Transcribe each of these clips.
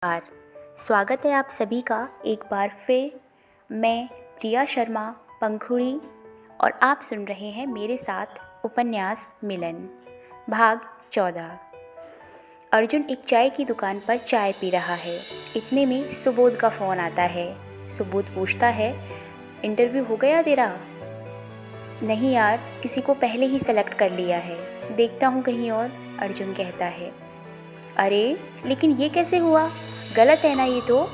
नमस्कार। स्वागत है आप सभी का एक बार फिर। मैं प्रिया शर्मा पंखुड़ी और आप सुन रहे हैं मेरे साथ उपन्यास मिलन भाग 14। अर्जुन एक चाय की दुकान पर चाय पी रहा है। इतने में सुबोध का फ़ोन आता है। सुबोध पूछता है, इंटरव्यू हो गया तेरा? नहीं यार, किसी को पहले ही सेलेक्ट कर लिया है, देखता हूँ कहीं और, अर्जुन कहता है। अरे लेकिन ये कैसे हुआ, गलत है ना ये तो,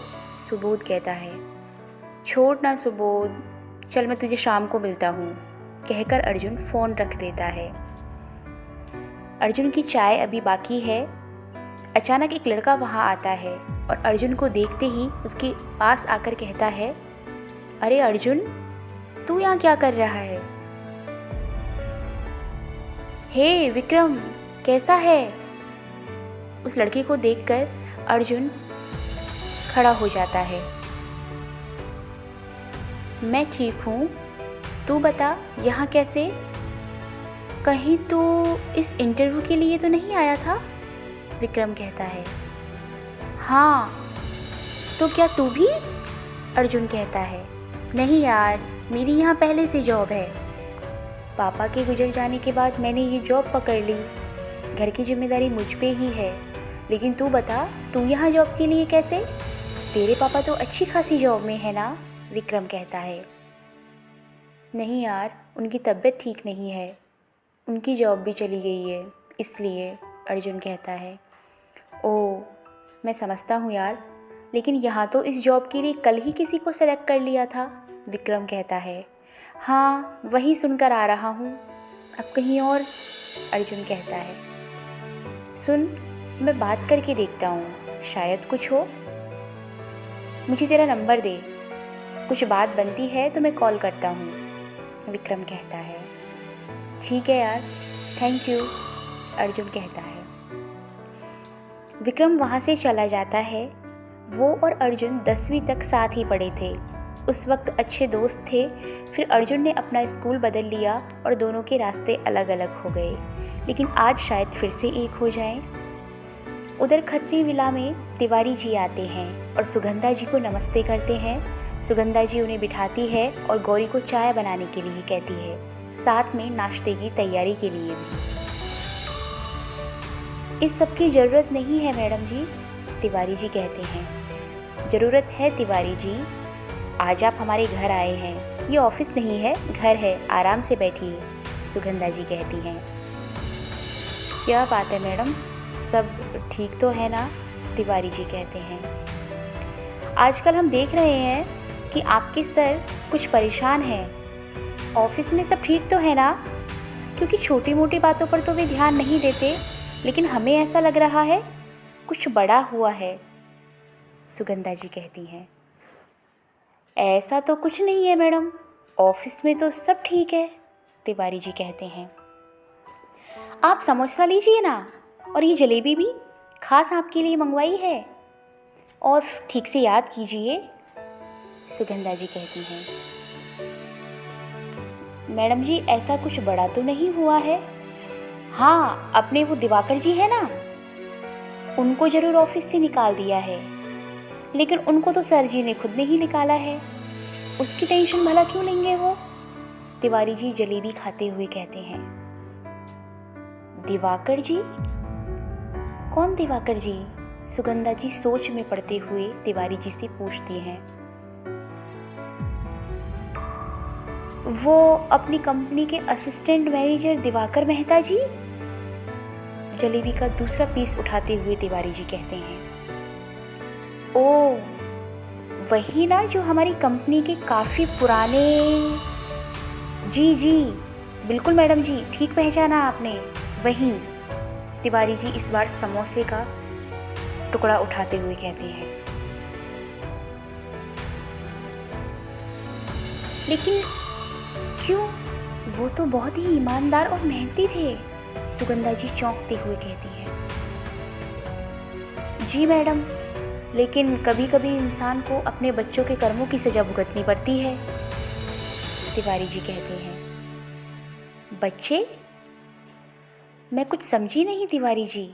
सुबोध कहता है। छोड़ ना सुबोध, चल मैं तुझे शाम को मिलता हूँ, कहकर अर्जुन फ़ोन रख देता है। अर्जुन की चाय अभी बाकी है। अचानक एक लड़का वहाँ आता है और अर्जुन को देखते ही उसके पास आकर कहता है, अरे अर्जुन, तू यहाँ क्या कर रहा है? हे विक्रम, कैसा है? उस लड़के को देखकर अर्जुन खड़ा हो जाता है। मैं ठीक हूँ, तू बता यहाँ कैसे? कहीं तू इस इंटरव्यू के लिए तो नहीं आया था? विक्रम कहता है। हाँ, तो क्या तू भी? अर्जुन कहता है। नहीं यार, मेरी यहाँ पहले से जॉब है। पापा के गुजर जाने के बाद मैंने ये जॉब पकड़ ली। घर की जिम्मेदारी मुझ पे ही है। लेकिन तू बता, तू यहाँ जॉब के लिए कैसे? तेरे पापा तो अच्छी खासी जॉब में है ना? विक्रम कहता है। नहीं यार, उनकी तबीयत ठीक नहीं है, उनकी जॉब भी चली गई है, इसलिए, अर्जुन कहता है। ओह, मैं समझता हूँ यार, लेकिन यहाँ तो इस जॉब के लिए कल ही किसी को सेलेक्ट कर लिया था, विक्रम कहता है। हाँ, वही सुनकर आ रहा हूँ, अब कहीं और, अर्जुन कहता है। सुन, मैं बात करके देखता हूँ, शायद कुछ हो। मुझे तेरा नंबर दे, कुछ बात बनती है तो मैं कॉल करता हूँ, विक्रम कहता है। ठीक है यार, थैंक यू, अर्जुन कहता है। विक्रम वहाँ से चला जाता है। वो और अर्जुन 10वीं तक साथ ही पढ़े थे। उस वक्त अच्छे दोस्त थे। फिर अर्जुन ने अपना स्कूल बदल लिया और दोनों के रास्ते अलग अलग हो गए, लेकिन आज शायद फिर से एक हो जाएं। उधर खत्री विला में तिवारी जी आते हैं और सुगंधा जी को नमस्ते करते हैं। सुगंधा जी उन्हें बिठाती है और गौरी को चाय बनाने के लिए कहती है, साथ में नाश्ते की तैयारी के लिए भी। इस सब की ज़रूरत नहीं है मैडम जी, तिवारी जी कहते हैं। ज़रूरत है तिवारी जी, आज आप हमारे घर आए हैं, ये ऑफिस नहीं है, घर है, आराम से बैठिए, सुगंधा जी कहती हैं। क्या बात है मैडम, सब ठीक तो है ना? तिवारी जी कहते हैं। आजकल हम देख रहे हैं कि आपके सर कुछ परेशान हैं। ऑफिस में सब ठीक तो है ना? क्योंकि छोटी मोटी बातों पर तो वे ध्यान नहीं देते, लेकिन हमें ऐसा लग रहा है कुछ बड़ा हुआ है, सुगंधा जी कहती हैं। ऐसा तो कुछ नहीं है मैडम, ऑफिस में तो सब ठीक है, तिवारी जी कहते हैं। आप समोसा लीजिए ना, और ये जलेबी भी खास आपके लिए मंगवाई है, और ठीक से याद कीजिए, सुगंधा जी कहती हैं। मैडम जी, ऐसा कुछ बड़ा तो नहीं हुआ है। हाँ, अपने वो दिवाकर जी है ना, उनको ज़रूर ऑफिस से निकाल दिया है, लेकिन उनको तो सर जी ने खुद नहीं निकाला है, उसकी टेंशन भला क्यों लेंगे वो, तिवारी जी जलेबी खाते हुए कहते हैं। दिवाकर जी? कौन दिवाकर जी? सुगंधा जी सोच में पड़ते हुए तिवारी जी से पूछती हैं। वो अपनी कंपनी के असिस्टेंट मैनेजर दिवाकर मेहता जी, जलेबी का दूसरा पीस उठाते हुए तिवारी जी कहते हैं। ओ, वही ना जो हमारी कंपनी के काफ़ी पुराने। जी जी, बिल्कुल मैडम जी, ठीक पहचाना आपने, वही, तिवारी जी इस बार समोसे का टुकड़ा उठाते हुए कहते हैं। लेकिन क्यों? वो तो बहुत ही ईमानदार और मेहनती थे, सुगंधा जी चौंकते हुए कहती हैं। जी मैडम, लेकिन कभी कभी इंसान को अपने बच्चों के कर्मों की सजा भुगतनी पड़ती है, तिवारी जी कहते हैं। बच्चे? मैं कुछ समझी नहीं तिवारी जी,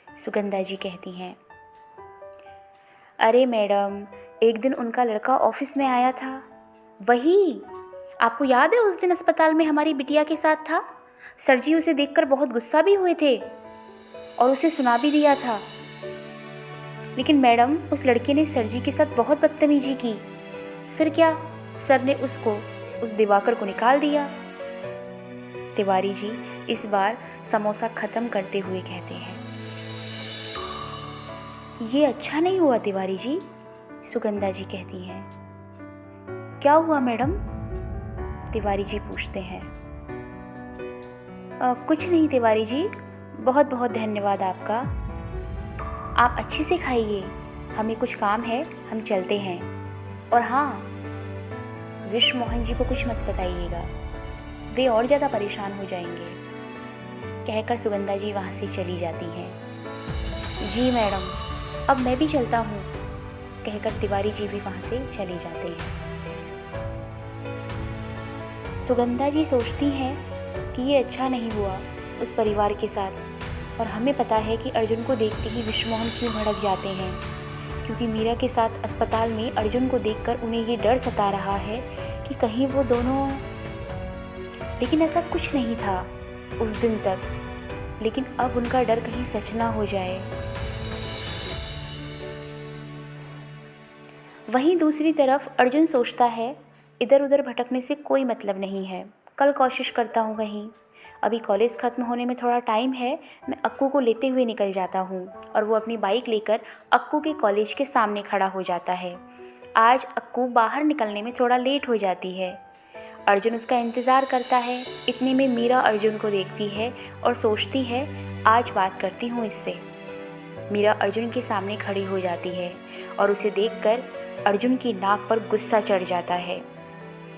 सुगंधा जी कहती हैं। अरे मैडम, एक दिन उनका लड़का ऑफिस में आया था। वही, आपको याद है उस दिन अस्पताल में हमारी बिटिया के साथ था? सर जी उसे देखकर बहुत गुस्सा भी हुए थे और उसे सुना भी दिया था। लेकिन मैडम, उस लड़के ने सर जी के साथ बहुत बदतमीजी की। फिर क्या, सर ने उस दिवाकर को निकाल दिया। तिवारी जी इस बार समोसा खत्म करते हुए कहते हैं, ये अच्छा नहीं हुआ तिवारी जी। सुगंधा जी कहती हैं। क्या हुआ मैडम? तिवारी जी पूछते हैं। कुछ नहीं तिवारी जी, बहुत बहुत धन्यवाद आपका। आप अच्छे से खाइए, हमें कुछ काम है, हम चलते हैं। और हाँ, विश्व मोहन जी को कुछ मत बताइएगा, वे और ज़्यादा परेशान हो जाएंगे। कहकर सुगंधा जी वहाँ से चली जाती हैं। जी मैडम, अब मैं भी चलता हूँ, कहकर तिवारी जी भी वहाँ से चले जाते हैं। सुगंधा जी सोचती हैं कि ये अच्छा नहीं हुआ उस परिवार के साथ, और हमें पता है कि अर्जुन को देखते ही विश्वमोहन क्यों भड़क जाते हैं, क्योंकि मीरा के साथ अस्पताल में अर्जुन को देखकर उन्हें ये डर सता रहा है कि कहीं वो दोनों। लेकिन ऐसा कुछ नहीं था उस दिन तक, लेकिन अब उनका डर कहीं सच ना हो जाए। वहीं दूसरी तरफ अर्जुन सोचता है, इधर उधर भटकने से कोई मतलब नहीं है, कल कोशिश करता हूँ कहीं। अभी कॉलेज ख़त्म होने में थोड़ा टाइम है, मैं अक्कू को लेते हुए निकल जाता हूँ। और वो अपनी बाइक लेकर अक्कू के कॉलेज के सामने खड़ा हो जाता है। आज अक्कू बाहर निकलने में थोड़ा लेट हो जाती है। अर्जुन उसका इंतज़ार करता है। इतने में मीरा अर्जुन को देखती है और सोचती है, आज बात करती हूँ इससे। मीरा अर्जुन के सामने खड़ी हो जाती है और उसे देखकर अर्जुन की नाक पर गुस्सा चढ़ जाता है।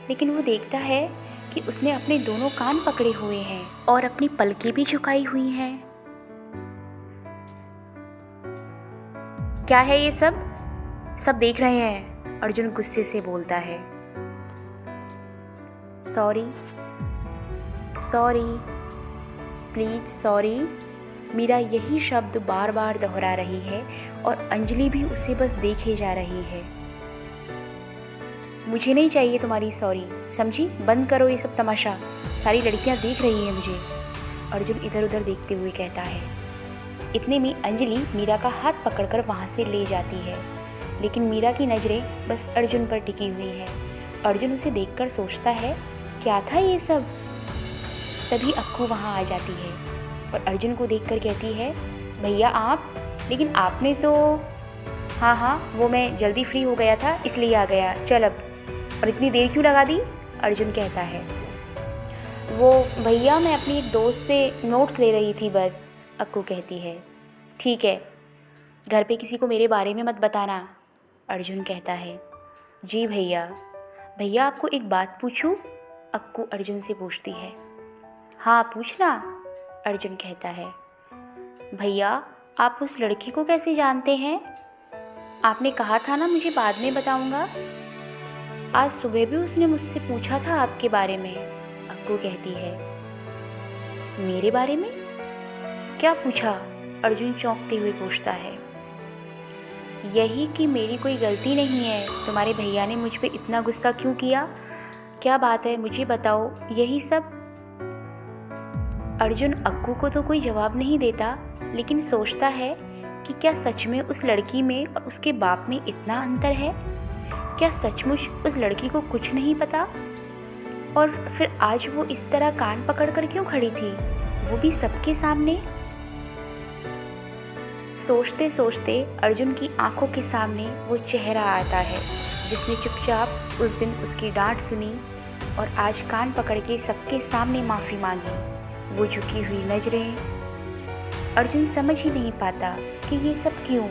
लेकिन वो देखता है कि उसने अपने दोनों कान पकड़े हुए हैं और अपनी पलकें भी झुकाई हुई हैं। क्या है ये सब? सब देख रहे हैं, अर्जुन गुस्से से बोलता है। Sorry, sorry, please sorry. Meera यही शब्द बार बार दोहरा रही है और अंजलि भी उसे बस देखे जा रही है। मुझे नहीं चाहिए तुम्हारी सॉरी, समझी? बंद करो ये सब तमाशा, सारी लड़कियां देख रही हैं मुझे, अर्जुन इधर उधर देखते हुए कहता है। इतने में अंजलि मीरा का हाथ पकड़कर वहाँ से ले जाती है, लेकिन मीरा की नज़रें बस अर्जुन पर टिकी हुई हैं। अर्जुन उसे देखकर सोचता है, क्या था ये सब? तभी अक्कू वहाँ आ जाती है और अर्जुन को देखकर कहती है, भैया आप? लेकिन आपने तो। हाँ, वो मैं जल्दी फ्री हो गया था इसलिए आ गया, चल अब। और इतनी देर क्यों लगा दी? अर्जुन कहता है। वो भैया, मैं अपनी एक दोस्त से नोट्स ले रही थी बस, अक्कू कहती है। ठीक है, घर पे किसी को मेरे बारे में मत बताना, अर्जुन कहता है। जी भैया। भैया आपको एक बात पूछूं? अक्कू अर्जुन से पूछती है। हाँ पूछना, अर्जुन कहता है। भैया आप उस लड़की को कैसे जानते हैं? आपने कहा था ना मुझे बाद में बताऊंगा। आज सुबह भी उसने मुझसे पूछा था आपके बारे में, अक्कू कहती है। मेरे बारे में? क्या पूछा? अर्जुन चौंकते हुए पूछता है। यही कि मेरी कोई गलती नहीं है, तुम्हारे भैया ने मुझ पे इतना गुस्सा क्यों किया? क्या बात है, मुझे बताओ, यही सब। अर्जुन अक्कू को तो कोई जवाब नहीं देता, लेकिन सोचता है कि क्या सच में उस लड़की में और उसके बाप में इतना अंतर है? क्या सचमुच उस लड़की को कुछ नहीं पता? और फिर आज वो इस तरह कान पकड़कर क्यों खड़ी थी, वो भी सबके सामने? सोचते सोचते अर्जुन की आंखों के सामने वो चेहरा आता है जिसने चुपचाप उस दिन उसकी डांट सुनी और आज कान पकड़ के सबके सामने माफ़ी मांगी। वो झुकी हुई नजरें। अर्जुन समझ ही नहीं पाता कि ये सब क्यों।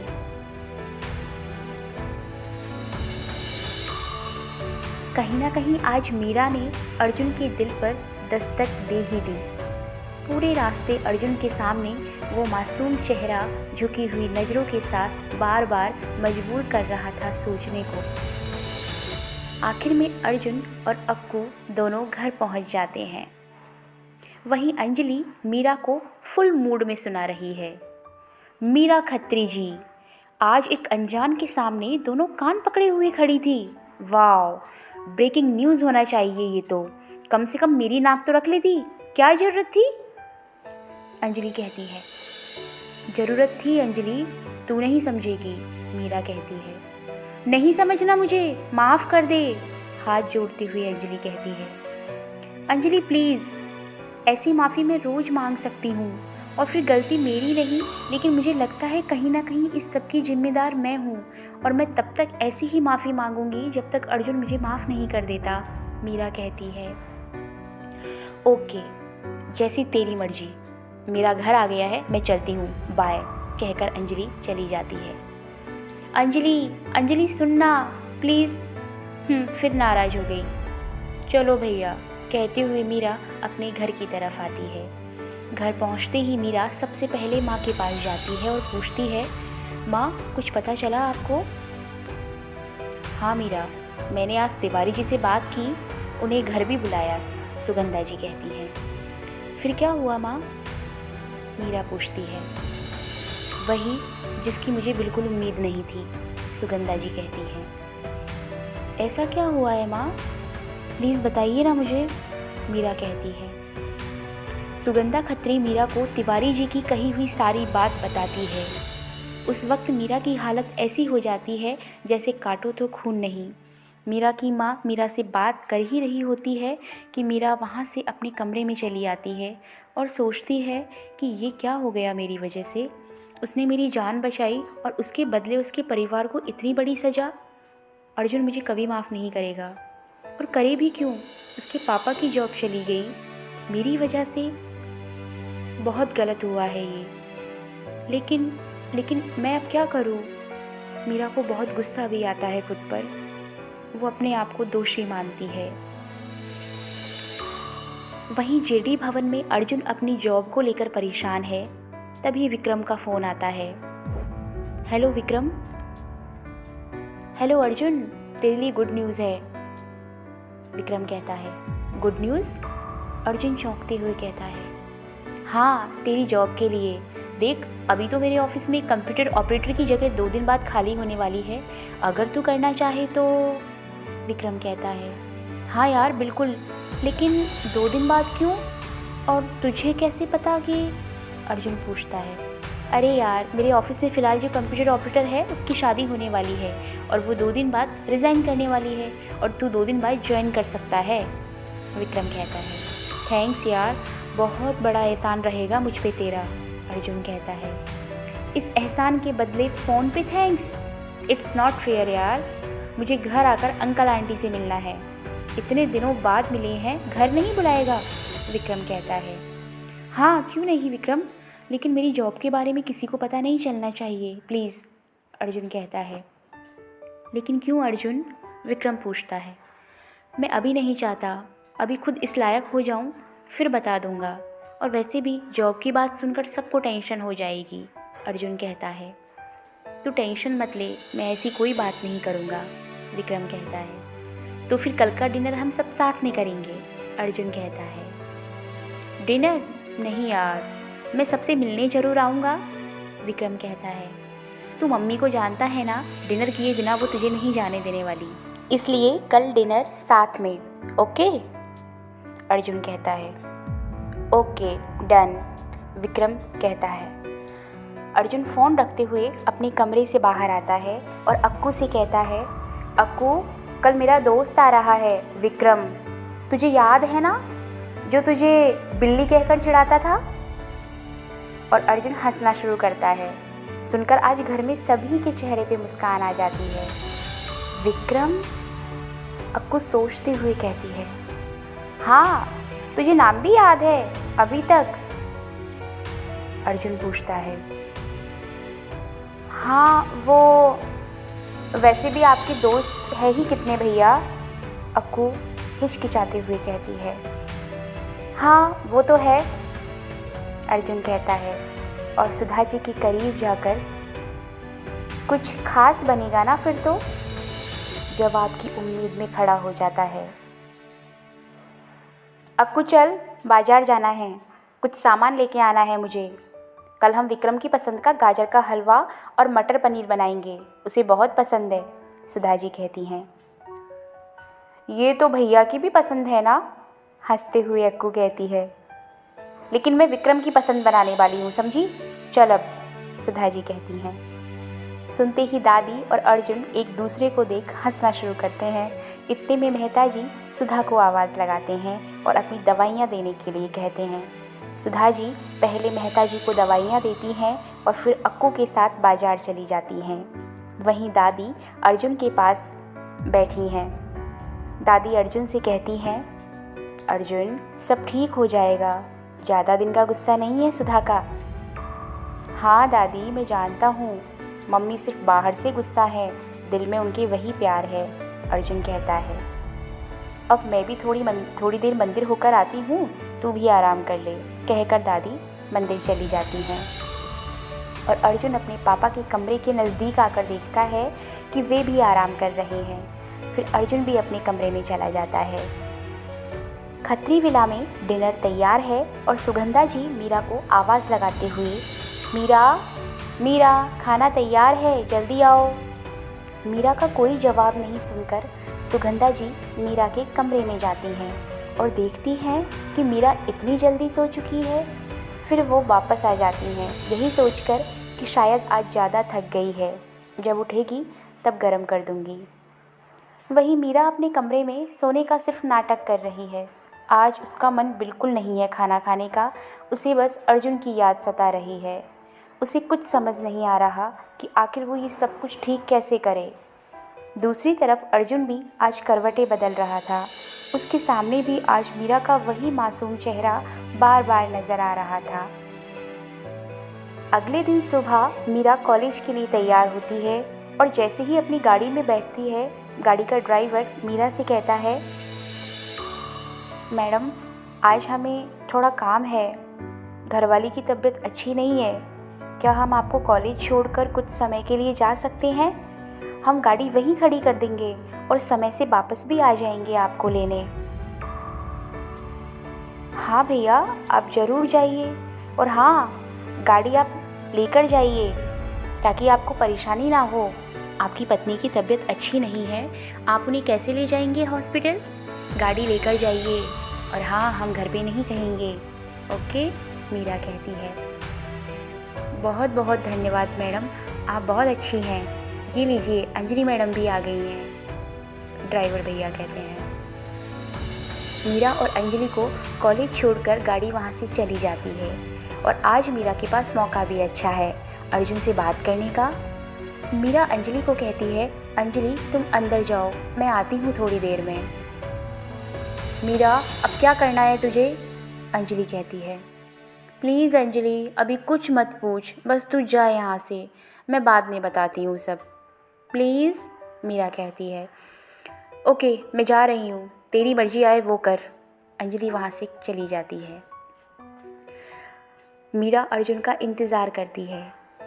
कहीं ना कहीं आज मीरा ने अर्जुन के दिल पर दस्तक दे ही दी। पूरे रास्ते अर्जुन के सामने वो मासूम चेहरा झुकी हुई नज़रों के साथ बार बार मजबूर कर रहा था सोचने को। आखिर में अर्जुन और अक्कू दोनों घर पहुंच जाते हैं। वहीं अंजलि मीरा को फुल मूड में सुना रही है। मीरा खत्री जी, आज एक अनजान के सामने दोनों कान पकड़े हुए खड़ी थी। वाह, ब्रेकिंग न्यूज़ होना चाहिए ये तो। कम से कम मेरी नाक तो रख लेती, क्या ज़रूरत थी? अंजलि कहती है। ज़रूरत थी अंजलि, तू नहीं समझेगी, मीरा कहती है। नहीं समझना मुझे, माफ़ कर दे, हाथ जोड़ती हुई अंजलि कहती है। अंजलि प्लीज़, ऐसी माफ़ी मैं रोज़ मांग सकती हूँ और फिर गलती मेरी नहीं, लेकिन मुझे लगता है कहीं ना कहीं इस सब की जिम्मेदार मैं हूँ और मैं तब तक ऐसी ही माफ़ी मांगूंगी जब तक अर्जुन मुझे माफ़ नहीं कर देता, मीरा कहती है। ओके, जैसी तेरी मर्जी, मेरा घर आ गया है, मैं चलती हूँ, बाय, कहकर अंजलि चली जाती है। अंजलि सुनना प्लीज़। फिर नाराज़ हो गई। चलो भैया, कहते हुए मीरा अपने घर की तरफ आती है। घर पहुंचते ही मीरा सबसे पहले माँ के पास जाती है और पूछती है, माँ कुछ पता चला आपको? हाँ मीरा, मैंने आज तिवारी जी से बात की, उन्हें घर भी बुलाया, सुगंधा जी कहती हैं। फिर क्या हुआ माँ? मीरा पूछती है। वही जिसकी मुझे बिल्कुल उम्मीद नहीं थी, सुगंधा जी कहती हैं। ऐसा क्या हुआ है माँ, प्लीज़ बताइए ना मुझे, मीरा कहती है। सुगंधा खत्री मीरा को तिवारी जी की कही हुई सारी बात बताती है। उस वक्त मीरा की हालत ऐसी हो जाती है जैसे काटो तो खून नहीं। मीरा की माँ मीरा से बात कर ही रही होती है कि मीरा वहाँ से अपने कमरे में चली आती है और सोचती है कि ये क्या हो गया मेरी वजह से। उसने मेरी जान बचाई और उसके बदले उसके परिवार को इतनी बड़ी सज़ा। अर्जुन मुझे कभी माफ़ नहीं करेगा, और करे भी क्यों, उसके पापा की जॉब चली गई मेरी वजह से। बहुत गलत हुआ है ये, लेकिन मैं अब क्या करूँ? मीरा को बहुत गुस्सा भी आता है खुद पर। वो अपने आप को दोषी मानती है। वहीं जेडी भवन में अर्जुन अपनी जॉब को लेकर परेशान है। तभी विक्रम का फ़ोन आता है। हेलो विक्रम। हेलो अर्जुन, तेरे लिए गुड न्यूज़ है, विक्रम कहता है। Good news? अर्जुन चौंकते हुए कहता है। हाँ, तेरी जॉब के लिए। देख, अभी तो मेरे ऑफिस में कंप्यूटर ऑपरेटर की जगह 2 दिन बाद खाली होने वाली है, अगर तू करना चाहे तो, विक्रम कहता है। हाँ यार बिल्कुल, लेकिन 2 दिन बाद क्यों, और तुझे कैसे पता कि, अर्जुन पूछता है। अरे यार, मेरे ऑफिस में फ़िलहाल जो कंप्यूटर ऑपरेटर है उसकी शादी होने वाली है और वो 2 दिन बाद रिज़ाइन करने वाली है, और तू 2 दिन बाद ज्वाइन कर सकता है, विक्रम कहता है। थैंक्स यार, बहुत बड़ा एहसान रहेगा मुझ पे तेरा, अर्जुन कहता है। इस एहसान के बदले फ़ोन पे थैंक्स? इट्स नॉट फेयर यार, मुझे घर आकर अंकल आंटी से मिलना है, इतने दिनों बाद मिले हैं, घर नहीं बुलाएगा, विक्रम कहता है। हाँ क्यों नहीं विक्रम, लेकिन मेरी जॉब के बारे में किसी को पता नहीं चलना चाहिए प्लीज़, अर्जुन कहता है। लेकिन क्यों अर्जुन, विक्रम पूछता है। मैं अभी नहीं चाहता, अभी खुद इस लायक हो जाऊं, फिर बता दूंगा, और वैसे भी जॉब की बात सुनकर सबको टेंशन हो जाएगी, अर्जुन कहता है। तू टेंशन मत ले, मैं ऐसी कोई बात नहीं करूँगा, विक्रम कहता है। तो फिर कल का डिनर हम सब साथ में करेंगे, अर्जुन कहता है। डिनर? नहीं यार, मैं सबसे मिलने ज़रूर आऊँगा, विक्रम कहता है। तू मम्मी को जानता है ना, डिनर किए बिना वो तुझे नहीं जाने देने वाली, इसलिए कल डिनर साथ में, ओके, अर्जुन कहता है। ओके डन, विक्रम कहता है। अर्जुन फ़ोन रखते हुए अपने कमरे से बाहर आता है और अक्कू से कहता है, अक्कू कल मेरा दोस्त आ रहा है विक्रम, तुझे याद है ना, जो तुझे बिल्ली कहकर चिढ़ाता था? और अर्जुन हंसना शुरू करता है। सुनकर आज घर में सभी के चेहरे पे मुस्कान आ जाती है। विक्रम? अक्कू सोचते हुए कहती है। हाँ, तुझे नाम भी याद है अभी तक? अर्जुन पूछता है। हाँ, वो वैसे भी आपके दोस्त है ही कितने भैया, अक्कू हिचकिचाते हुए कहती है। हाँ वो तो है, अर्जुन कहता है, और सुधा जी के करीब जाकर, कुछ खास बनेगा ना फिर तो, जवाब की उम्मीद में खड़ा हो जाता है। अक्कू चल, बाजार जाना है, कुछ सामान लेके आना है मुझे, कल हम विक्रम की पसंद का गाजर का हलवा और मटर पनीर बनाएंगे, उसे बहुत पसंद है, सुधा जी कहती हैं। ये तो भैया की भी पसंद है ना, हंसते हुए अक्कू कहती है। लेकिन मैं विक्रम की पसंद बनाने वाली हूँ, समझी? चल अब, सुधा जी कहती हैं। सुनते ही दादी और अर्जुन एक दूसरे को देख हंसना शुरू करते हैं। इतने में मेहता जी सुधा को आवाज़ लगाते हैं और अपनी दवाइयाँ देने के लिए कहते हैं। सुधा जी पहले मेहता जी को दवाइयाँ देती हैं और फिर अक्कू के साथ बाजार चली जाती हैं। वहीं दादी अर्जुन के पास बैठी हैं। दादी अर्जुन से कहती हैं, अर्जुन सब ठीक हो जाएगा, ज़्यादा दिन का गुस्सा नहीं है सुधा का। हाँ दादी, मैं जानता हूँ, मम्मी सिर्फ बाहर से गुस्सा है, दिल में उनके वही प्यार है, अर्जुन कहता है। अब मैं भी थोड़ी देर मंदिर होकर आती हूँ, तू भी आराम कर ले, कहकर दादी मंदिर चली जाती हैं। और अर्जुन अपने पापा के कमरे के नज़दीक आकर देखता है कि वे भी आराम कर रहे हैं। फिर अर्जुन भी अपने कमरे में चला जाता है। खत्री विला में डिनर तैयार है और सुगंधा जी मीरा को आवाज़ लगाते हुए, मीरा मीरा, खाना तैयार है, जल्दी आओ। मीरा का कोई जवाब नहीं सुनकर सुगंधा जी मीरा के कमरे में जाती हैं और देखती हैं कि मीरा इतनी जल्दी सो चुकी है। फिर वो वापस आ जाती हैं, यही सोचकर कि शायद आज ज़्यादा थक गई है, जब उठेगी तब गरम कर दूंगी। वहीं मीरा अपने कमरे में सोने का सिर्फ नाटक कर रही है। आज उसका मन बिल्कुल नहीं है खाना खाने का, उसे बस अर्जुन की याद सता रही है। उसे कुछ समझ नहीं आ रहा कि आखिर वो ये सब कुछ ठीक कैसे करे। दूसरी तरफ अर्जुन भी आज करवटें बदल रहा था। उसके सामने भी आज मीरा का वही मासूम चेहरा बार बार नज़र आ रहा था। अगले दिन सुबह मीरा कॉलेज के लिए तैयार होती है और जैसे ही अपनी गाड़ी में बैठती है, गाड़ी का ड्राइवर मीरा से कहता है, मैडम आज हमें थोड़ा काम है, घरवाली की तबीयत अच्छी नहीं है, क्या हम आपको कॉलेज छोड़कर कुछ समय के लिए जा सकते हैं? हम गाड़ी वहीं खड़ी कर देंगे और समय से वापस भी आ जाएंगे आपको लेने। हाँ भैया, आप ज़रूर जाइए, और हाँ, गाड़ी आप लेकर जाइए ताकि आपको परेशानी ना हो। आपकी पत्नी की तबीयत अच्छी नहीं है, आप उन्हें कैसे ले जाएंगे हॉस्पिटल? गाड़ी लेकर जाइए, और हाँ, हम घर पे नहीं कहेंगे, ओके? मीरा कहती है। बहुत बहुत धन्यवाद मैडम, आप बहुत अच्छी हैं। ये लीजिए, अंजलि मैडम भी आ गई हैं, ड्राइवर भैया कहते हैं। मीरा और अंजलि को कॉलेज छोड़कर गाड़ी वहाँ से चली जाती है और आज मीरा के पास मौका भी अच्छा है अर्जुन से बात करने का। मीरा अंजलि को कहती है, अंजलि तुम अंदर जाओ, मैं आती हूँ थोड़ी देर में। मीरा, अब क्या करना है तुझे? अंजलि कहती है। प्लीज़ अंजलि, अभी कुछ मत पूछ, बस तू जा यहाँ से, मैं बाद में बताती हूँ सब, प्लीज़, मीरा कहती है। ओके, मैं जा रही हूँ, तेरी मर्जी आए वो कर। अंजलि वहाँ से चली जाती है। मीरा अर्जुन का इंतज़ार करती है।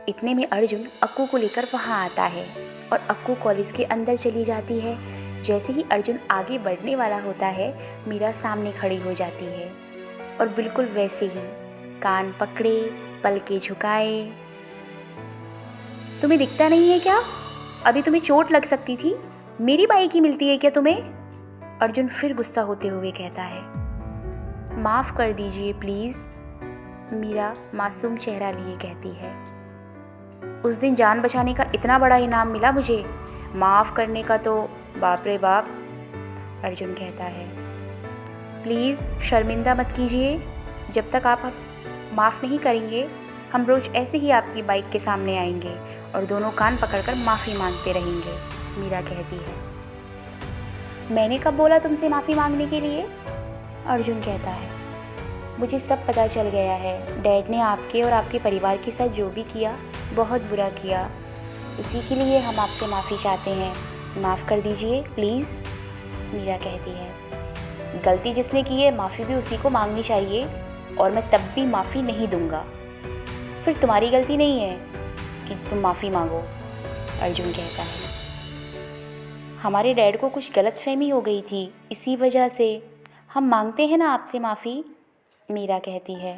इतने में अर्जुन अक्कू को लेकर वहाँ आता है और अक्कू कॉलेज के अंदर चली जाती है। जैसे ही अर्जुन आगे बढ़ने वाला होता है, मीरा सामने खड़ी हो जाती है और बिल्कुल वैसे ही कान पकड़े, पलके झुकाए। तुम्हें दिखता नहीं है क्या? अभी तुम्हें चोट लग सकती थी, मेरी बाइक ही मिलती है क्या तुम्हें? अर्जुन फिर गुस्सा होते हुए कहता है। माफ़ कर दीजिए प्लीज़, मीरा मासूम चेहरा लिए कहती है। उस दिन जान बचाने का इतना बड़ा इनाम मिला मुझे, माफ़ करने का तो बाप रे बाप, अर्जुन कहता है। प्लीज़ शर्मिंदा मत कीजिए, जब तक आप माफ़ नहीं करेंगे हम रोज़ ऐसे ही आपकी बाइक के सामने आएंगे और दोनों कान पकड़कर माफ़ी मांगते रहेंगे, मीरा कहती है। मैंने कब बोला तुमसे माफ़ी मांगने के लिए? अर्जुन कहता है। मुझे सब पता चल गया है, डैड ने आपके और आपके परिवार के साथ जो भी किया बहुत बुरा किया, उसी के लिए हम आपसे माफ़ी चाहते हैं, माफ़ कर दीजिए प्लीज़, मीरा कहती है। गलती जिसने की है माफ़ी भी उसी को मांगनी चाहिए और मैं तब भी माफ़ी नहीं दूंगा। फिर तुम्हारी गलती नहीं है कि तुम माफ़ी मांगो, अर्जुन कहता है। हमारे डैड को कुछ गलतफहमी हो गई थी, इसी वजह से हम मांगते हैं ना आपसे माफ़ी, मीरा कहती है।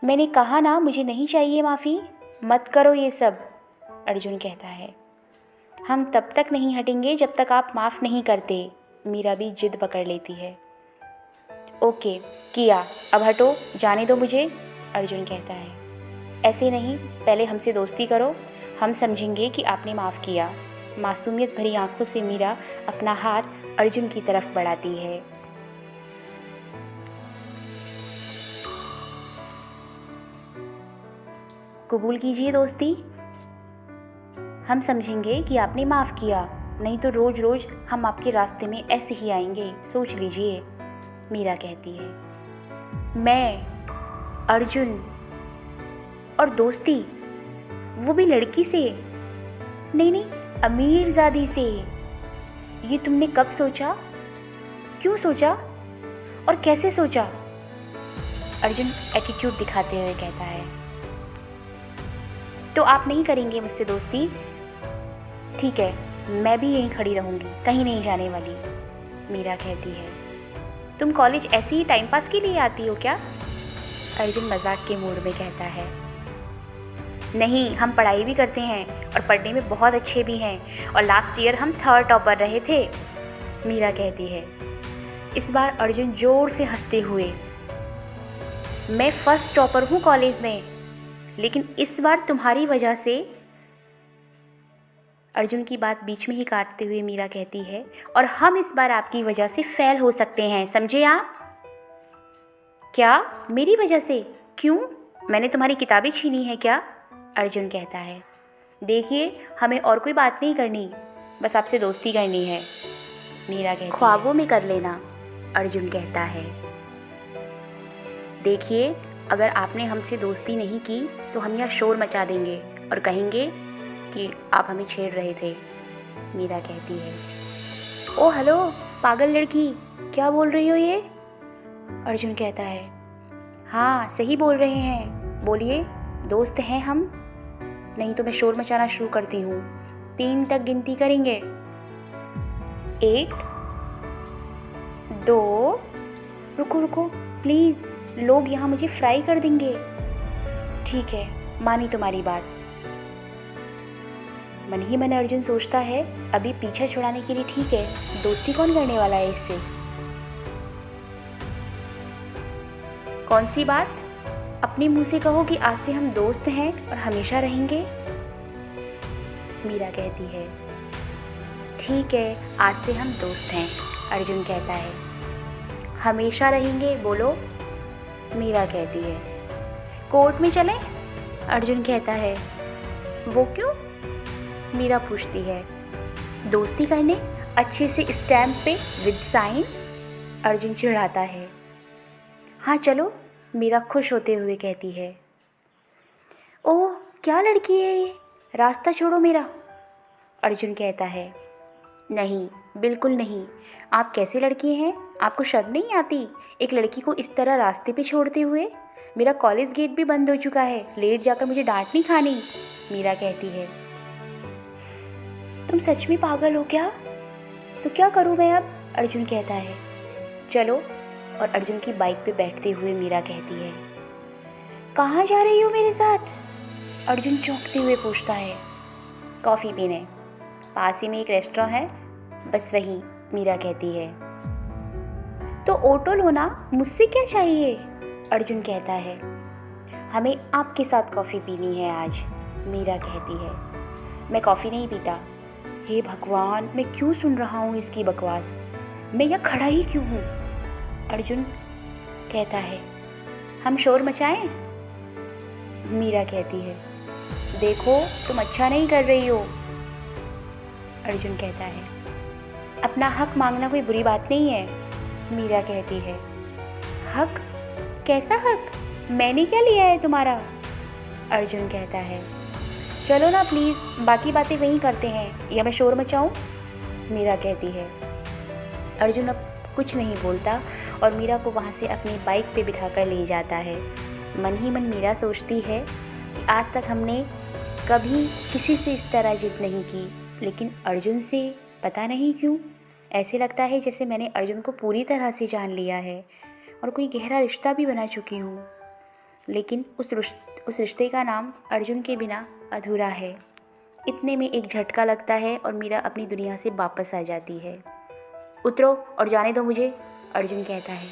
मैंने कहा ना मुझे नहीं चाहिए माफ़ी, मत करो ये सब, अर्जुन कहता है। हम तब तक नहीं हटेंगे जब तक आप माफ़ नहीं करते, मीरा भी जिद पकड़ लेती है। ओके किया, अब हटो, जाने दो मुझे, अर्जुन कहता है। ऐसे नहीं, पहले हमसे दोस्ती करो, हम समझेंगे कि आपने माफ़ किया। मासूमियत भरी आंखों से मीरा अपना हाथ अर्जुन की तरफ बढ़ाती है। कबूल कीजिए दोस्ती, हम समझेंगे कि आपने माफ़ किया, नहीं तो रोज़ रोज़ हम आपके रास्ते में ऐसे ही आएंगे, सोच लीजिए, मीरा कहती है। मैं, अर्जुन और दोस्ती, वो भी लड़की से? नहीं नहीं, अमीरज़ादी से। ये तुमने कब सोचा, क्यों सोचा और कैसे सोचा? अर्जुन एटीट्यूड दिखाते हुए कहता है। तो आप नहीं करेंगे मुझसे दोस्ती? ठीक है, मैं भी यहीं खड़ी रहूँगी, कहीं नहीं जाने वाली, मीरा कहती है। तुम कॉलेज ऐसे ही टाइम पास के लिए आती हो क्या? अर्जुन मजाक के मूड में कहता है। नहीं, हम पढ़ाई भी करते हैं और पढ़ने में बहुत अच्छे भी हैं, और लास्ट ईयर हम 3rd टॉपर रहे थे, मीरा कहती है। इस बार अर्जुन जोर से हंसते हुए, मैं 1st टॉपर हूँ कॉलेज में, लेकिन इस बार तुम्हारी वजह से, अर्जुन की बात बीच में ही काटते हुए मीरा कहती है, और हम इस बार आपकी वजह से फेल हो सकते हैं, समझे आप? क्या, मेरी वजह से? क्यों, मैंने तुम्हारी किताबें छीनी है क्या? अर्जुन कहता है। देखिए, हमें और कोई बात नहीं करनी, बस आपसे दोस्ती करनी है, मीरा कहती है। ख्वाबों में कर लेना, अर्जुन कहता है। देखिए, अगर आपने हमसे दोस्ती नहीं की तो हम यहाँ शोर मचा देंगे और कहेंगे कि आप हमें छेड़ रहे थे, मीरा कहती है। ओ हेलो पागल लड़की, क्या बोल रही हो ये? अर्जुन कहता है। हाँ सही बोल रहे हैं, बोलिए, दोस्त हैं हम, नहीं तो मैं शोर मचाना शुरू करती हूँ। 3 तक गिनती करेंगे, 1 2, रुको रुको प्लीज़, लोग यहाँ मुझे फ्राई कर देंगे। ठीक है, मानी तुम्हारी बात। मन ही मन अर्जुन सोचता है, अभी पीछा छुड़ाने के लिए ठीक है, दोस्ती कौन करने वाला है इससे? कौन सी बात? अपने मुंह से कहो कि आज से हम दोस्त हैं और हमेशा रहेंगे, मीरा कहती है। ठीक है, आज से हम दोस्त हैं, अर्जुन कहता है। हमेशा रहेंगे बोलो, मीरा कहती है। कोर्ट में चलें, अर्जुन कहता है। वो क्यों, मीरा पूछती है। दोस्ती करने, अच्छे से स्टैम्प पे विद साइन, अर्जुन चिढ़ाता है। हाँ चलो, मीरा खुश होते हुए कहती है। ओह क्या लड़की है ये, रास्ता छोड़ो मेरा, अर्जुन कहता है। नहीं बिल्कुल नहीं, आप कैसे लड़की हैं, आपको शर्म नहीं आती एक लड़की को इस तरह रास्ते पे छोड़ते हुए? मेरा कॉलेज गेट भी बंद हो चुका है, लेट जाकर मुझे डांट नहीं खानी, मीरा कहती है। तुम सच में पागल हो क्या? तो क्या करूँ मैं अब, अर्जुन कहता है। चलो, और अर्जुन की बाइक पे बैठते हुए मीरा कहती है। कहाँ जा रही हो मेरे साथ, अर्जुन चौंकते हुए पूछता है। कॉफ़ी पीने, पास ही में एक रेस्टोरेंट है, बस वहीं, मीरा कहती है। तो ऑटो लो ना, मुझसे क्या चाहिए, अर्जुन कहता है। हमें आपके साथ कॉफ़ी पीनी है आज, मीरा कहती है। मैं कॉफ़ी नहीं पीता, हे भगवान, मैं क्यों सुन रहा हूँ इसकी बकवास, मैं यहाँ खड़ा ही क्यों हूँ, अर्जुन कहता है। हम शोर मचाएं, मीरा कहती है। देखो तुम अच्छा नहीं कर रही हो, अर्जुन कहता है। अपना हक मांगना कोई बुरी बात नहीं है, मीरा कहती है। हक? कैसा हक, मैंने क्या लिया है तुम्हारा, अर्जुन कहता है। चलो ना प्लीज़, बाकी बातें वहीं करते हैं, या मैं शोर मचाऊं, मीरा कहती है। अर्जुन अब कुछ नहीं बोलता और मीरा को वहाँ से अपनी बाइक पे बिठाकर ले जाता है। मन ही मन मीरा सोचती है कि आज तक हमने कभी किसी से इस तरह जिद नहीं की, लेकिन अर्जुन से पता नहीं क्यों ऐसे लगता है जैसे मैंने अर्जुन को पूरी तरह से जान लिया है और कोई गहरा रिश्ता भी बना चुकी हूँ। लेकिन उस रिश्ते का नाम अर्जुन के बिना अधूरा है। इतने में एक झटका लगता है और मीरा अपनी दुनिया से वापस आ जाती है। उतरो और जाने दो मुझे, अर्जुन कहता है।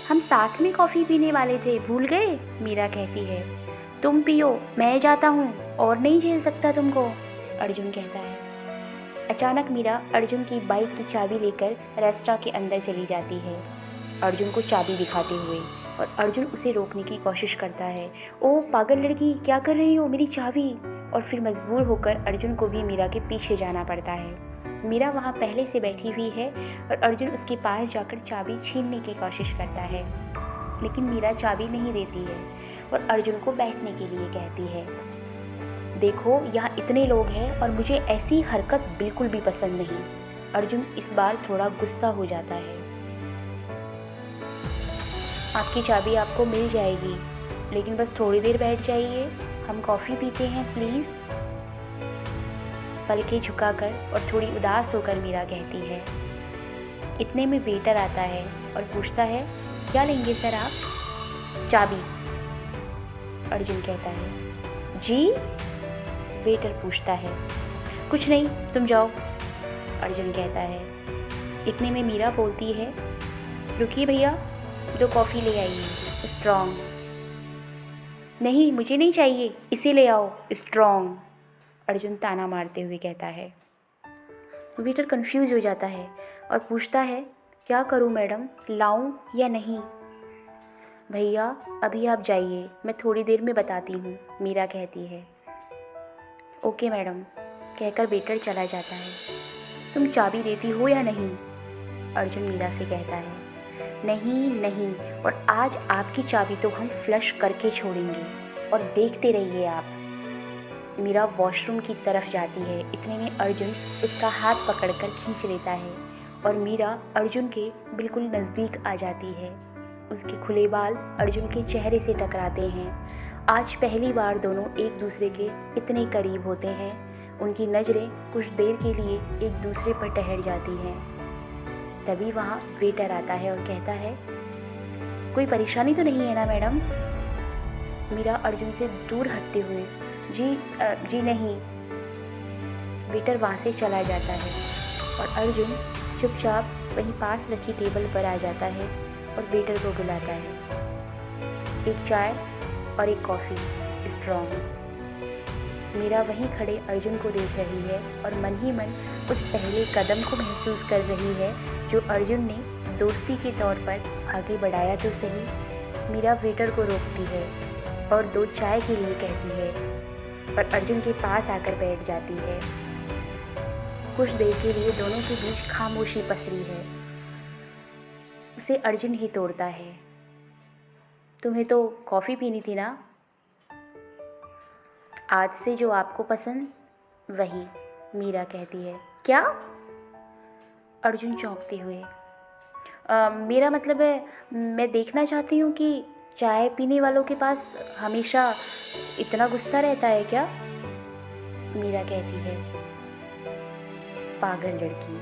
हम साथ में कॉफ़ी पीने वाले थे, भूल गए, मीरा कहती है। तुम पियो, मैं जाता हूँ, और नहीं झेल सकता तुमको, अर्जुन कहता है। अचानक मीरा अर्जुन की बाइक की चाबी लेकर रेस्टोरेंट के अंदर चली जाती है, अर्जुन को चाबी दिखाते हुए। और अर्जुन उसे रोकने की कोशिश करता है। ओ पागल लड़की, क्या कर रही हो, मेरी चाबी। और फिर मजबूर होकर अर्जुन को भी मीरा के पीछे जाना पड़ता है। मीरा वहाँ पहले से बैठी हुई है और अर्जुन उसके पास जाकर चाबी छीनने की कोशिश करता है, लेकिन मीरा चाबी नहीं देती है और अर्जुन को बैठने के लिए कहती है। देखो, यहाँ इतने लोग हैं और मुझे ऐसी हरकत बिल्कुल भी पसंद नहीं। अर्जुन इस बार थोड़ा गुस्सा हो जाता है। आपकी चाबी आपको मिल जाएगी, लेकिन बस थोड़ी देर बैठ जाइए, हम कॉफ़ी पीते हैं प्लीज़, पलकें झुकाकर और थोड़ी उदास होकर मीरा कहती है। इतने में वेटर आता है और पूछता है, क्या लेंगे सर आप? चाबी, अर्जुन कहता है। जी? वेटर पूछता है। कुछ नहीं, तुम जाओ, अर्जुन कहता है। इतने में मीरा बोलती है, रुकिए भैया, 2 कॉफ़ी ले आइए, स्ट्रॉन्ग। नहीं, मुझे नहीं चाहिए, इसे ले आओ, स्ट्रॉन्ग, अर्जुन ताना मारते हुए कहता है। वेटर कंफ्यूज हो जाता है और पूछता है, क्या करूं मैडम, लाऊं या नहीं? भैया अभी आप जाइए, मैं थोड़ी देर में बताती हूँ, मीरा कहती है। ओके मैडम, कहकर वेटर चला जाता है। तुम चाबी देती हो या नहीं? अर्जुन मीरा से कहता है। नहीं नहीं, और आज आपकी चाबी तो हम फ्लश करके छोड़ेंगे, और देखते रहिए आप। मीरा वॉशरूम की तरफ जाती है। इतने में अर्जुन उसका हाथ पकड़कर खींच लेता है और मीरा अर्जुन के बिल्कुल नज़दीक आ जाती है। उसके खुले बाल अर्जुन के चेहरे से टकराते हैं। आज पहली बार दोनों एक दूसरे के इतने करीब होते हैं। उनकी नज़रें कुछ देर के लिए एक दूसरे पर ठहर जाती हैं। तभी वहाँ वेटर आता है और कहता है, कोई परेशानी तो नहीं है ना मैडम? मीरा अर्जुन से दूर हटते हुए, जी नहीं। वेटर वहाँ से चला जाता है और अर्जुन चुपचाप वहीं पास रखी टेबल पर आ जाता है और वेटर को बुलाता है। एक चाय और एक कॉफ़ी, स्ट्रॉन्ग। मीरा वहीं खड़े अर्जुन को देख रही है और मन ही मन उस पहले कदम को महसूस कर रही है जो अर्जुन ने दोस्ती के तौर पर आगे बढ़ाया तो सही। मीरा वेटर को रोकती है और 2 चाय के लिए कहती है और अर्जुन के पास आकर बैठ जाती है। कुछ देर के लिए दोनों के बीच खामोशी पसरी है। उसे अर्जुन ही तोड़ता है। तुम्हें तो कॉफ़ी पीनी थी ना? आज से जो आपको पसंद वही, मीरा कहती है। क्या? अर्जुन चौंकते हुए। मेरा मतलब है, मैं देखना चाहती हूँ कि चाय पीने वालों के पास हमेशा इतना गुस्सा रहता है क्या? मीरा कहती है। पागल लड़की,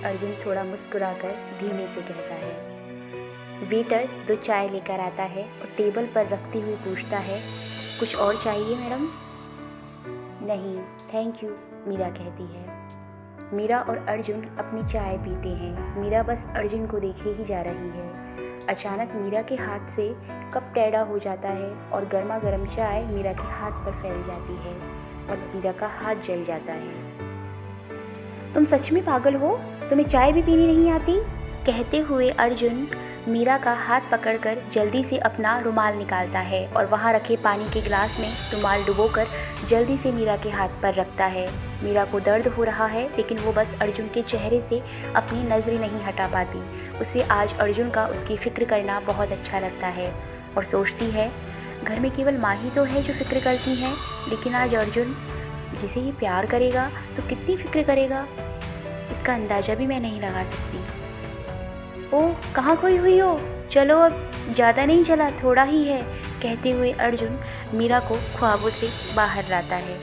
अर्जुन थोड़ा मुस्कुराकर धीमे से कहता है। वेटर 2 चाय लेकर आता है और टेबल पर रखते हुए पूछता है, कुछ और चाहिए मैडम? नहीं थैंक यू, मीरा कहती है। मीरा और अर्जुन अपनी चाय पीते हैं। मीरा बस अर्जुन को देखे ही जा रही है। अचानक मीरा के हाथ से कप टेढ़ा हो जाता है और गर्मा गर्म चाय मीरा के हाथ पर फैल जाती है और मीरा का हाथ जल जाता है। तुम सच में पागल हो? तुम्हें चाय भी पीनी नहीं आती? कहते हुए अर्जुन मीरा का हाथ पकड़कर जल्दी से अपना रुमाल निकालता है और वहाँ रखे पानी के गिलास में रुमाल डुबोकर जल्दी से मीरा के हाथ पर रखता है। मीरा को दर्द हो रहा है, लेकिन वो बस अर्जुन के चेहरे से अपनी नज़रें नहीं हटा पाती। उसे आज अर्जुन का उसकी फ़िक्र करना बहुत अच्छा लगता है और सोचती है, घर में केवल माँ ही तो है जो फ़िक्र करती हैं, लेकिन आज अर्जुन जिसे ये प्यार करेगा तो कितनी फ़िक्र करेगा, इसका अंदाज़ा भी मैं नहीं लगा सकती। ओह, कहाँ खोई हुई हो? चलो अब, ज़्यादा नहीं चला, थोड़ा ही है, कहते हुए अर्जुन मीरा को ख्वाबों से बाहर लाता है।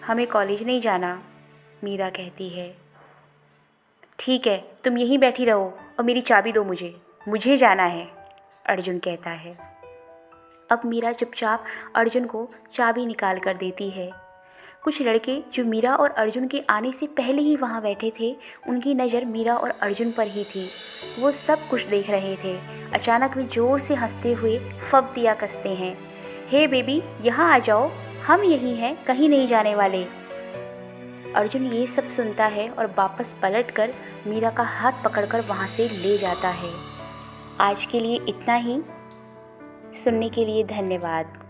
हमें कॉलेज नहीं जाना, मीरा कहती है। ठीक है, तुम यहीं बैठी रहो और मेरी चाबी दो मुझे जाना है, अर्जुन कहता है। अब मीरा चुपचाप अर्जुन को चाबी निकाल कर देती है। कुछ लड़के जो मीरा और अर्जुन के आने से पहले ही वहाँ बैठे थे, उनकी नज़र मीरा और अर्जुन पर ही थी। वो सब कुछ देख रहे थे। अचानक वे ज़ोर से हंसते हुए फब्तियाँ कसते हैं। हे बेबी, यहाँ आ जाओ, हम यही हैं, कहीं नहीं जाने वाले। अर्जुन ये सब सुनता है और वापस पलटकर मीरा का हाथ पकड़कर वहाँ से ले जाता है। आज के लिए इतना ही। सुनने के लिए धन्यवाद।